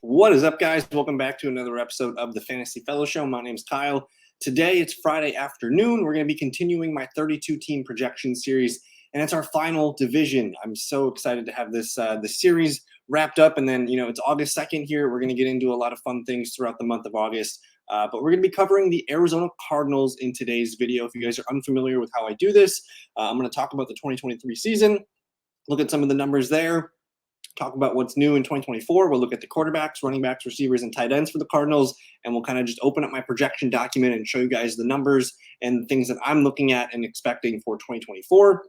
What is up, guys? Welcome back to another episode of the Fantasy Fellow Show. My name's Kyle. Today, it's Friday afternoon. We're going to be continuing my 32-team projection series, and it's our final division. I'm so excited to have this series wrapped up, and then, it's August 2nd here. We're going to get into a lot of fun things throughout the month of August, but we're going to be covering the Arizona Cardinals in today's video. If you guys are unfamiliar with how I do this, I'm going to talk about the 2023 season, look at some of the numbers there, talk about what's new in 2024. We'll look at the quarterbacks, running backs, receivers, and tight ends for the Cardinals, and we'll kind of just open up my projection document and show you guys the numbers and things that I'm looking at and expecting for 2024.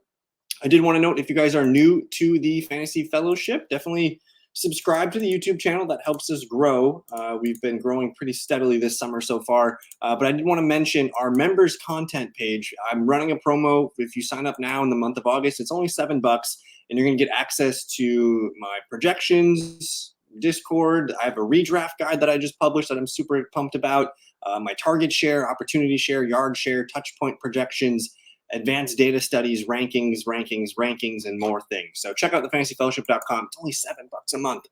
I did want to note, if you guys are new to the Fantasy Fellowship, definitely subscribe to the YouTube channel. That helps us grow. We've been growing pretty steadily this summer so far, but I did want to mention our members content page. I'm running a promo. If you sign up now in the month of August, it's only $7, and you're going to get access to my projections, Discord. I have a redraft guide that I just published that I'm super pumped about, my target share, opportunity share, yard share, touch point projections, advanced data studies, rankings, and more things. So check out thefantasyfellowship.com. It's only $7 a month.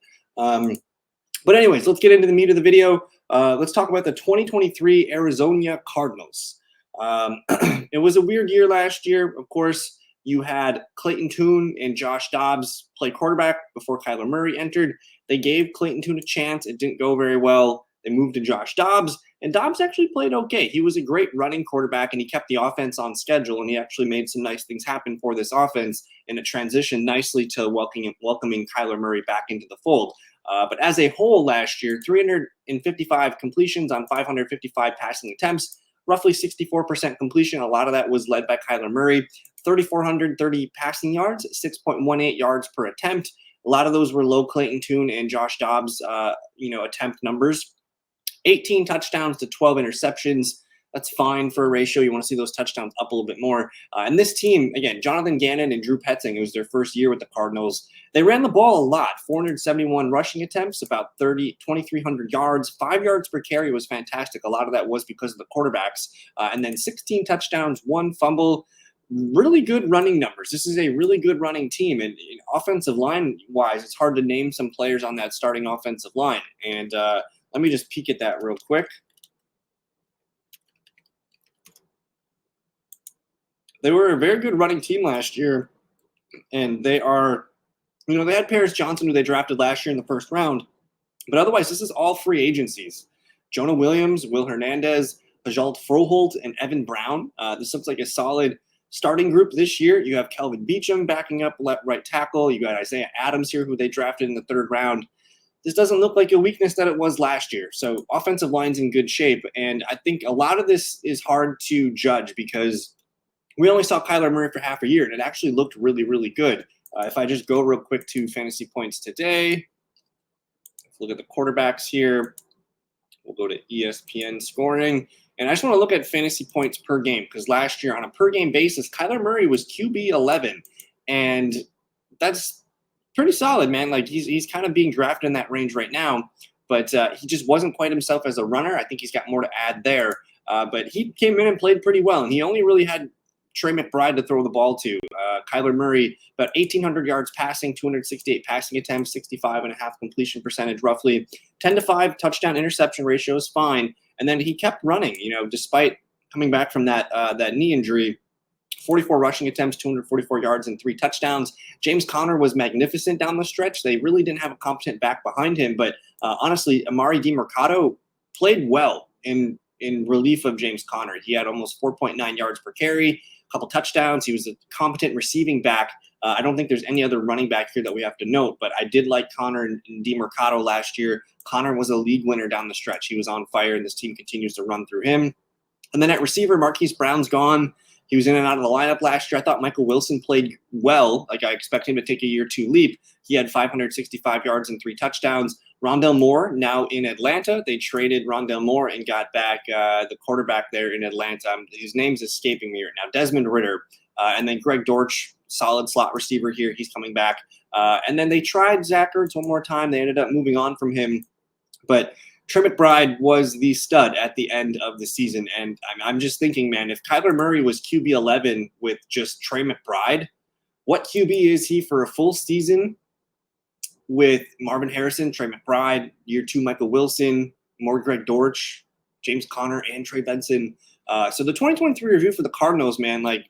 But anyways, let's get into the meat of the video. Let's talk about the 2023 Arizona Cardinals. It was a weird year last year. Of course, you had Clayton Tune and Josh Dobbs play quarterback before Kyler Murray entered. They gave Clayton Tune a chance. It didn't go very well. They moved to Josh Dobbs, and Dobbs actually played okay. He was a great running quarterback, and he kept the offense on schedule, and he actually made some nice things happen for this offense, and it transitioned nicely to welcoming Kyler Murray back into the fold. But as a whole last year, 355 completions on 555 passing attempts, roughly 64% completion. A lot of that was led by Kyler Murray. 3,430 passing yards, 6.18 yards per attempt. A lot of those were low Clayton Tune and Josh Dobbs, attempt numbers. 18 touchdowns to 12 interceptions. That's fine for a ratio. You want to see those touchdowns up a little bit more. And this team, again, Jonathan Gannon and Drew Petzing, it was their first year with the Cardinals. They ran the ball a lot, 471 rushing attempts, about 2,300 yards, 5 yards per carry was fantastic. A lot of that was because of the quarterbacks. And then 16 touchdowns, 1 fumble. Really good running numbers. This is a really good running team. And offensive line-wise, it's hard to name some players on that starting offensive line. And let me just peek at that real quick. They were a very good running team last year, and they are, they had Paris Johnson, who they drafted last year in the first round, but otherwise, this is all free agencies. Jonah Williams, Will Hernandez, Pajalt Froholt, and Evan Brown. This looks like a solid starting group this year. You have Kelvin Beachum backing up right tackle. You got Isaiah Adams here, who they drafted in the third round. This doesn't look like a weakness that it was last year. So offensive line's in good shape, and I think a lot of this is hard to judge because we only saw Kyler Murray for half a year, and it actually looked really, really good. If I just go real quick to fantasy points today, let's look at the quarterbacks here. We'll go to ESPN scoring. And I just want to look at fantasy points per game because last year on a per-game basis, Kyler Murray was QB 11, and that's pretty solid, man. Like he's kind of being drafted in that range right now, but he just wasn't quite himself as a runner. I think he's got more to add there. But he came in and played pretty well, and he only really had Trey McBride to throw the ball to. Kyler Murray, about 1,800 yards passing, 268 passing attempts, 65.5 completion percentage, roughly 10-5 touchdown interception ratio is fine. And then he kept running, despite coming back from that knee injury. 44 rushing attempts, 244 yards, and 3 touchdowns. James Conner was magnificent down the stretch. They really didn't have a competent back behind him, but honestly, Amari DiMercato played well in relief of James Conner. He had almost 4.9 yards per carry, a couple touchdowns. He was a competent receiving back. I don't think there's any other running back here that we have to note, but I did like Conner and DiMercato last year. Conner was a league winner down the stretch. He was on fire, and this team continues to run through him. And then at receiver, Marquise Brown's gone. He was in and out of the lineup last year. I thought Michael Wilson played well. Like I expect him to take a year 2 leap. He had 565 yards and 3 touchdowns. Rondale Moore now in Atlanta. They traded Rondale Moore and got back the quarterback there in Atlanta. His name's escaping me right now. Desmond Ridder. And then Greg Dortch, solid slot receiver here. He's coming back. And then they tried Zach Ertz one more time. They ended up moving on from him. But Trey McBride was the stud at the end of the season. And I'm just thinking, man, if Kyler Murray was QB 11 with just Trey McBride, what QB is he for a full season with Marvin Harrison, Trey McBride, year 2 Michael Wilson, more Greg Dortch, James Conner, and Trey Benson. So the 2023 review for the Cardinals, man, like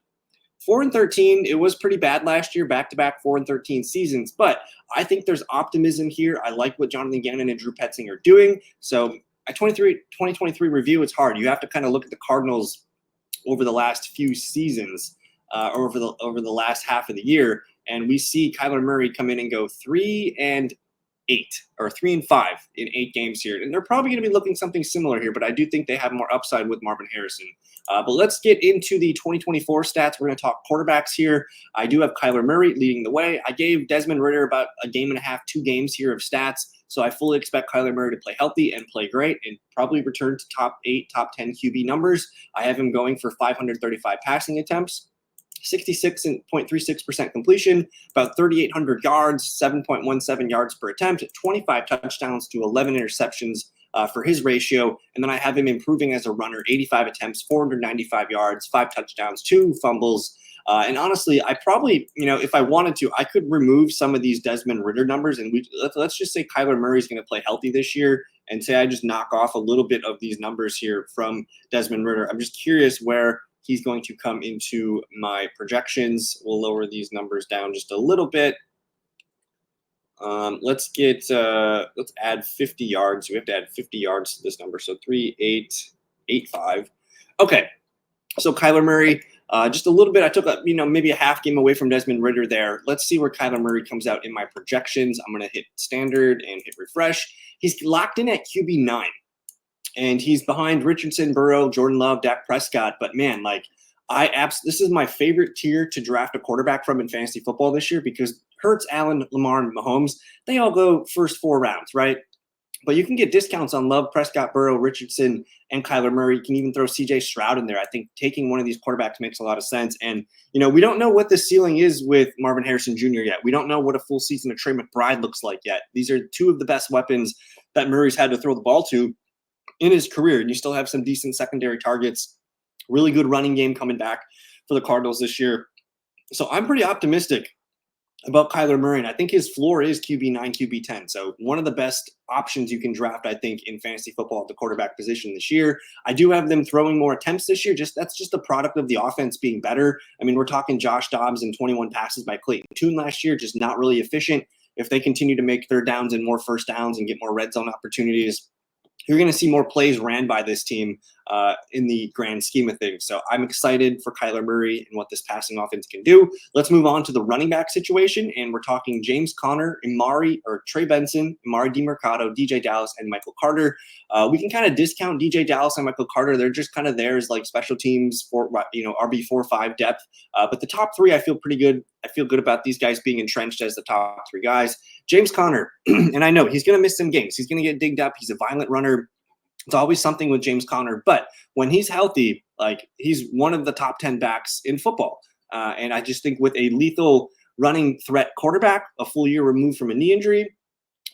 4-13, it was pretty bad last year, back-to-back 4-13 seasons, but I think there's optimism here. I like what Jonathan Gannon and Drew Petzing are doing. So a 2023 review, it's hard. You have to kind of look at the Cardinals over the last few seasons, or over the last half of the year, and we see Kyler Murray come in and go 3-8 or 3-5 in 8 games here. And they're probably going to be looking something similar here, but I do think they have more upside with Marvin Harrison. But let's get into the 2024 stats. We're going to talk quarterbacks here. I do have Kyler Murray leading the way. I gave Desmond Ridder about a game and a half, 2 games here of stats. So I fully expect Kyler Murray to play healthy and play great and probably return to top 8, top 10 QB numbers. I have him going for 535 passing attempts, 66.36% completion, about 3,800 yards, 7.17 yards per attempt, 25 touchdowns to 11 interceptions for his ratio. And then I have him improving as a runner, 85 attempts, 495 yards, 5 touchdowns, 2 fumbles. And honestly, I probably, if I wanted to, I could remove some of these Desmond Ridder numbers, and let's just say Kyler Murray is going to play healthy this year, and say I just knock off a little bit of these numbers here from Desmond Ridder. I'm just curious where he's going to come into my projections. We'll lower these numbers down just a little bit. Let's add 50 yards. We have to add 50 yards to this number. So 3,885. Okay. So Kyler Murray, just a little bit. I took maybe a half game away from Desmond Ridder there. Let's see where Kyler Murray comes out in my projections. I'm going to hit standard and hit refresh. He's locked in at QB 9. And he's behind Richardson, Burrow, Jordan Love, Dak Prescott. But man, this is my favorite tier to draft a quarterback from in fantasy football this year, because Hurts, Allen, Lamar, and Mahomes, they all go first 4 rounds, right? But you can get discounts on Love, Prescott, Burrow, Richardson, and Kyler Murray. You can even throw C.J. Stroud in there. I think taking one of these quarterbacks makes a lot of sense. And, we don't know what the ceiling is with Marvin Harrison Jr. yet. We don't know what a full season of Trey McBride looks like yet. These are 2 of the best weapons that Murray's had to throw the ball to in his career, and you still have some decent secondary targets, really good running game coming back for the Cardinals this year. So I'm pretty optimistic about Kyler Murray, and I think his floor is QB 9, QB 10. So one of the best options you can draft, I think, in fantasy football at the quarterback position this year. I do have them throwing more attempts this year. That's just a product of the offense being better. I mean, we're talking Josh Dobbs and 21 passes by Clayton Tune last year, just not really efficient. If they continue to make third downs and more first downs and get more red zone opportunities, you're going to see more plays ran by this team in the grand scheme of things. So I'm excited for Kyler Murray and what this passing offense can do. Let's move on to the running back situation, and we're talking James Conner, Trey Benson, Amari DiMercado, DJ Dallas, and Michael Carter. We can kind of discount DJ Dallas and Michael Carter. They're just kind of there as like special teams for RB 4-5 depth. But the top 3, I feel pretty good. I feel good about these guys being entrenched as the top 3 guys. James Conner, and I know he's going to miss some games. He's going to get digged up. He's a violent runner. It's always something with James Conner. But when he's healthy, he's one of the top 10 backs in football. And I just think with a lethal running threat quarterback, a full year removed from a knee injury,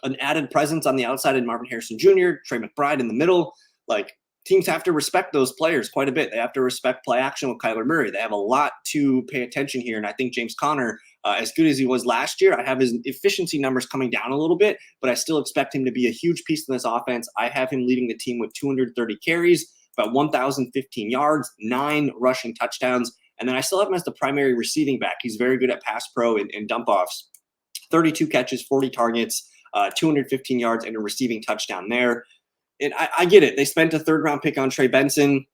an added presence on the outside in Marvin Harrison Jr., Trey McBride in the middle, teams have to respect those players quite a bit. They have to respect play action with Kyler Murray. They have a lot to pay attention here. And I think James Conner, as good as he was last year, I have his efficiency numbers coming down a little bit, but I still expect him to be a huge piece in this offense. I have him leading the team with 230 carries, about 1,015 yards, 9 rushing touchdowns. And then I still have him as the primary receiving back. He's very good at pass pro and dump offs. 32 catches, 40 targets, 215 yards, and a receiving touchdown there. And I get it. They spent a 3rd-round pick on Trey Benson.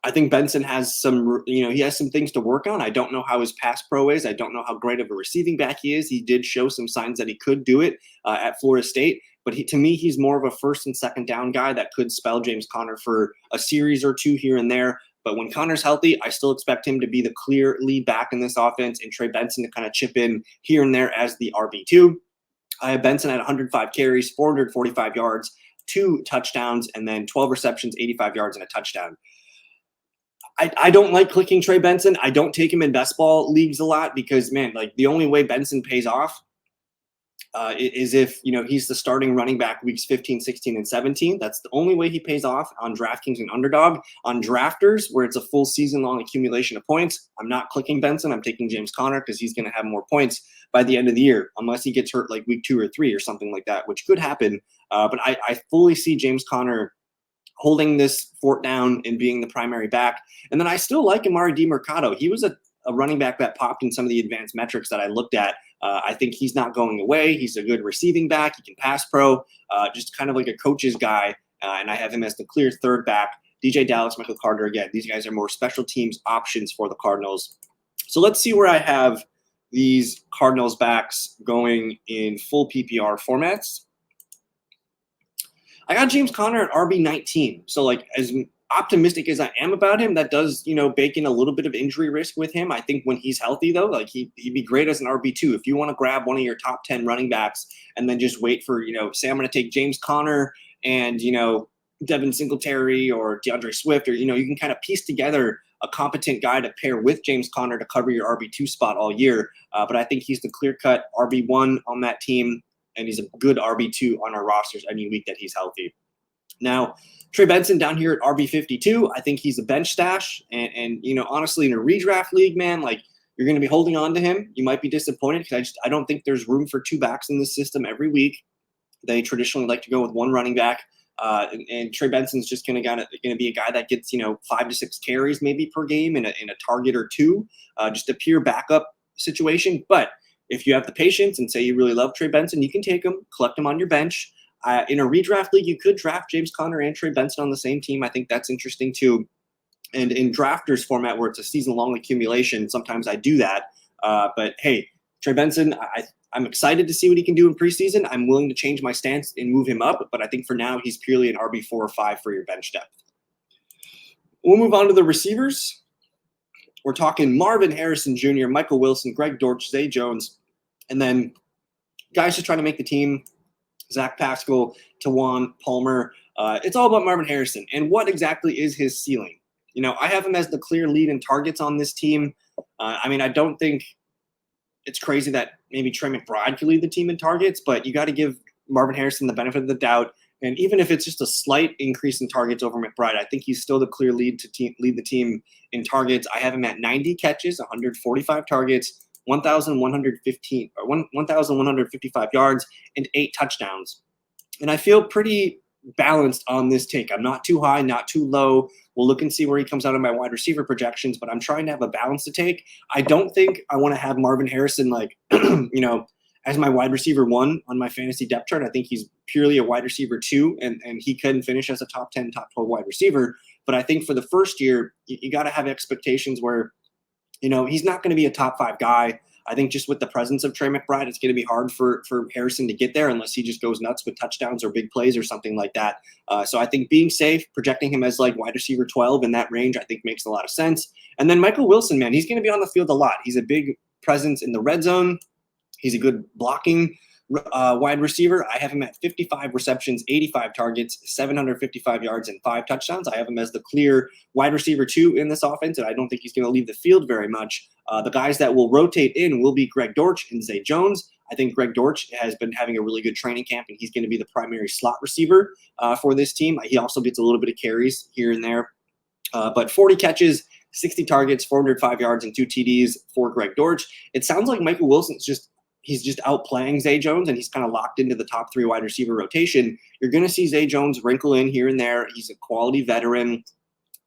I think Benson has he has some things to work on. I don't know how his pass pro is. I don't know how great of a receiving back he is. He did show some signs that he could do it at Florida State. But to me, he's more of a 1st and 2nd down guy that could spell James Conner for a series or 2 here and there. But when Conner's healthy, I still expect him to be the clear lead back in this offense and Trey Benson to kind of chip in here and there as the RB2. I have Benson at 105 carries, 445 yards, 2 touchdowns, and then 12 receptions, 85 yards, and a touchdown. I don't like clicking Trey Benson. I don't take him in best ball leagues a lot because, man, the only way Benson pays off is if, he's the starting running back weeks 15, 16, and 17. That's the only way he pays off on DraftKings and Underdog. On Drafters, where it's a full season-long accumulation of points, I'm not clicking Benson. I'm taking James Conner because he's going to have more points by the end of the year, unless he gets hurt like week 2 or 3 or something like that, which could happen. But I fully see James Conner holding this fort down and being the primary back. And then I still like Amari DiMercato. He was a running back that popped in some of the advanced metrics that I looked at. I think he's not going away. He's a good receiving back. He can pass pro, just kind of like a coach's guy. And I have him as the clear third back. DJ Dallas, Michael Carter, again, these guys are more special teams options for the Cardinals. So let's see where I have these Cardinals backs going in full PPR formats. I got James Conner at RB19. So like as optimistic as I am about him, that does, bake in a little bit of injury risk with him. I think when he's healthy though, like he'd be great as an RB2. If you want to grab one of your top 10 running backs and then just wait for, say I'm going to take James Conner and, Devin Singletary or DeAndre Swift, or, you can kind of piece together a competent guy to pair with James Conner to cover your RB2 spot all year. But I think he's the clear-cut RB1 on that team, and he's a good RB2 on our rosters any week that he's healthy. Now, Trey Benson down here at RB52, I think he's a bench stash. And honestly, in a redraft league, man, like you're going to be holding on to him. You might be disappointed because I don't think there's room for 2 backs in this system every week. They traditionally like to go with 1 running back. And Trey Benson's just going to be a guy that gets 5 to 6 carries maybe per game in a target or 2, just a pure backup situation. But if you have the patience and say you really love Trey Benson, you can take him, collect him on your bench. In a redraft league, you could draft James Conner and Trey Benson on the same team. I think that's interesting too. And in drafters format where it's a season-long accumulation, sometimes I do that. But hey, Trey Benson, I'm excited to see what he can do in preseason. I'm willing to change my stance and move him up, but I think for now he's purely an RB4 or 5 for your bench depth. We'll move on to the receivers. We're talking Marvin Harrison Jr., Michael Wilson, Greg Dortch, Zay Jones, and then guys just trying to make the team, Zach Pascal, Tawan, Palmer. It's all about Marvin Harrison. And what exactly is his ceiling? I have him as the clear lead in targets on this team. I don't think it's crazy that maybe Trey McBride could lead the team in targets, but you got to give Marvin Harrison the benefit of the doubt. And even if it's just a slight increase in targets over McBride, I think he's still the clear lead to lead the team in targets. I have him at 90 catches, 145 targets, 1,155 yards, and 8 touchdowns. And I feel pretty balanced on this take. I'm not too high, not too low. We'll look and see where he comes out in my wide receiver projections, but I'm trying to have a balance to take. I don't think I want to have Marvin Harrison as my wide receiver 1 on my fantasy depth chart. I think he's purely a wide receiver 2, and he couldn't finish as a top 10, top 12 wide receiver. But I think for the first year, you got to have expectations where, he's not going to be a top 5 guy. I think just with the presence of Trey McBride, it's going to be hard for Harrison to get there unless he just goes nuts with touchdowns or big plays or something like that. So I think being safe, projecting him as like wide receiver 12 in that range, I think makes a lot of sense. And then Michael Wilson, man, he's going to be on the field a lot. He's a big presence in the red zone. He's a good blocking wide receiver. I have him at 55 receptions, 85 targets, 755 yards, and 5 touchdowns. I have him as the clear wide receiver 2 in this offense, and I don't think he's going to leave the field very much. The guys that will rotate in will be Greg Dortch and Zay Jones. I think Greg Dortch has been having a really good training camp, and he's going to be the primary slot receiver for this team. He also gets a little bit of carries here and there. But 40 catches, 60 targets, 405 yards, and 2 TDs for Greg Dortch. It sounds like Michael Wilson's he's just outplaying Zay Jones, and he's kind of locked into the top 3 wide receiver rotation. You're going to see Zay Jones wrinkle in here and there. He's a quality veteran.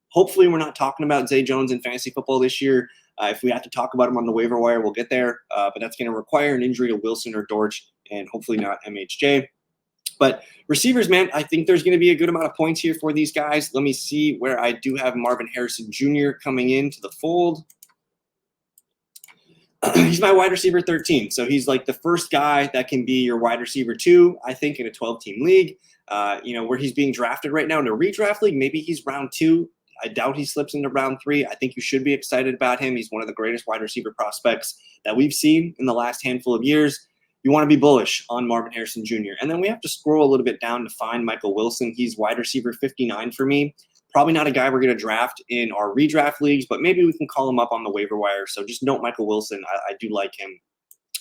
Hopefully we're not talking about Zay Jones in fantasy football this year. If we have to talk about him on the waiver wire, we'll get there. But that's going to require an injury to Wilson or Dortch, and hopefully not MHJ. But receivers, man, I think there's going to be a good amount of points here for these guys. Let me see where I do have Marvin Harrison Jr. coming into the fold. He's my wide receiver 13. So he's like the first guy that can be your wide receiver 2, I think, in a 12-team league. Where he's being drafted right now in a redraft league, maybe he's round 2. I doubt he slips into round 3. I think you should be excited about him. He's one of the greatest wide receiver prospects that we've seen in the last handful of years. You want to be bullish on Marvin Harrison Jr. And then we have to scroll a little bit down to find Michael Wilson. He's wide receiver 59 for me. Probably not a guy we're going to draft in our redraft leagues, but maybe we can call him up on the waiver wire. So just note Michael Wilson. I do like him.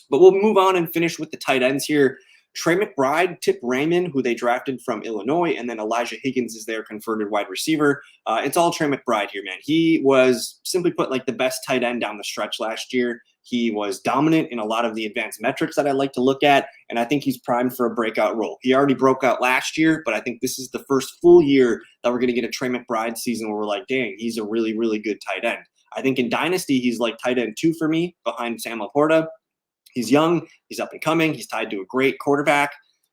But we'll move on and finish with the tight ends here. Trey McBride, Tip Raymond, who they drafted from Illinois, and then Elijah Higgins is their converted wide receiver. It's all Trey McBride here, man. He was, simply put, like the best tight end down the stretch last year. He was dominant in a lot of the advanced metrics that I like to look at, and I think he's primed for a breakout role. He already broke out last year, but I think this is the first full year that we're going to get a Trey McBride season where we're like, dang, he's a really, really good tight end. I think in Dynasty, he's like tight end 2 for me behind Sam Laporta. He's young, he's up and coming, he's tied to a great quarterback.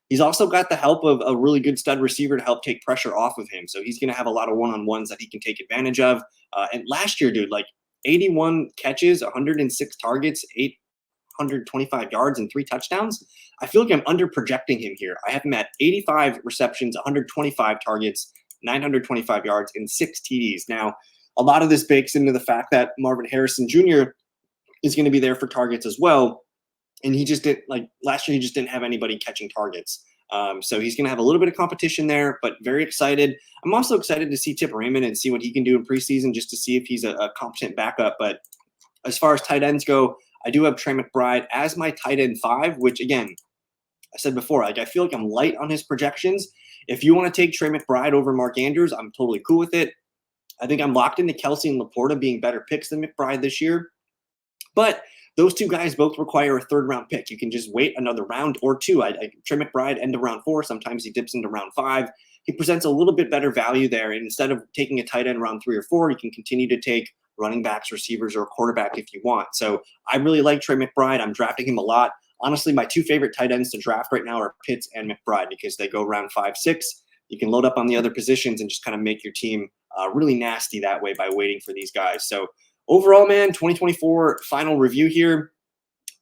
He's also got the help of a really good stud receiver to help take pressure off of him. So he's going to have a lot of one-on-ones that he can take advantage of. And last year, dude, like 81 catches, 106 targets, 825 yards, and 3 touchdowns. I feel like I'm under-projecting him here. I have him at 85 receptions, 125 targets, 925 yards, and 6 TDs. Now, a lot of this bakes into the fact that Marvin Harrison Jr. is going to be there for targets as well. And he just didn't, like last year, he just didn't have anybody catching targets. So he's going to have a little bit of competition there, but very excited. I'm also excited to see Tip Raymond and see what he can do in preseason just to see if he's a competent backup. But as far as tight ends go, I do have Trey McBride as my tight end 5, which, again, I said before, like I feel like I'm light on his projections. If you want to take Trey McBride over Mark Andrews, I'm totally cool with it. I think I'm locked into Kelsey and Laporta being better picks than McBride this year. But those two guys both require a 3rd-round pick. You can just wait another round or 2. Trey McBride end of round 4. Sometimes he dips into round 5. He presents a little bit better value there. And instead of taking a tight end round 3 or 4, you can continue to take running backs, receivers, or a quarterback if you want. So I really like Trey McBride. I'm drafting him a lot. Honestly, my 2 favorite tight ends to draft right now are Pitts and McBride because they go round 5, 6. You can load up on the other positions and just kind of make your team really nasty that way by waiting for these guys. So overall, man, 2024 final review here.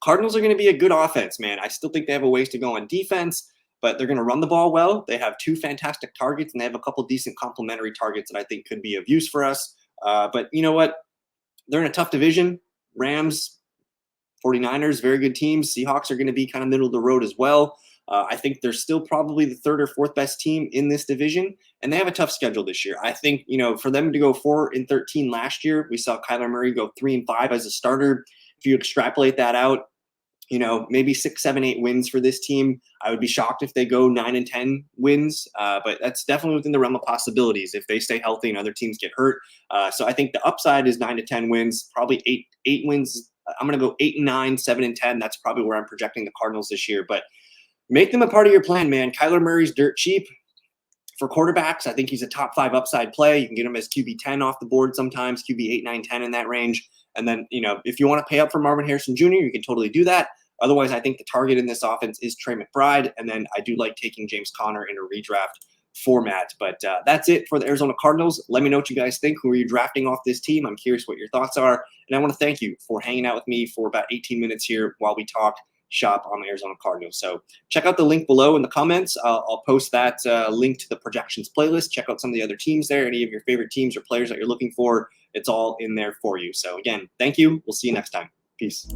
Cardinals are going to be a good offense, man. I still think they have a ways to go on defense, but they're going to run the ball well. They have 2 fantastic targets, and they have a couple decent complementary targets that I think could be of use for us. But you know what? They're in a tough division. Rams, 49ers, very good teams. Seahawks are going to be kind of middle of the road as well. I think they're still probably the 3rd or 4th best team in this division, and they have a tough schedule this year. I think, for them to go 4-13 last year, we saw Kyler Murray go 3-5 as a starter. If you extrapolate that out, maybe 6, 7, 8 wins for this team. I would be shocked if they go 9-10 wins, but that's definitely within the realm of possibilities if they stay healthy and other teams get hurt. So I think the upside is 9-10 wins, probably 8 wins. I'm going to go 8-9, 7-10. That's probably where I'm projecting the Cardinals this year. But make them a part of your plan, man. Kyler Murray's dirt cheap. For quarterbacks, I think he's a top 5 upside play. You can get him as QB 10 off the board sometimes, QB 8, 9, 10 in that range. And then, if you want to pay up for Marvin Harrison Jr., you can totally do that. Otherwise, I think the target in this offense is Trey McBride. And then I do like taking James Conner in a redraft format. But that's it for the Arizona Cardinals. Let me know what you guys think. Who are you drafting off this team? I'm curious what your thoughts are. And I want to thank you for hanging out with me for about 18 minutes here while we talk shop on the Arizona Cardinals. So check out the link below in the comments. I'll post that link to the projections playlist. Check out some of the other teams there, any of your favorite teams or players that you're looking for. It's all in there for you. So again, thank you. We'll see you next time. Peace.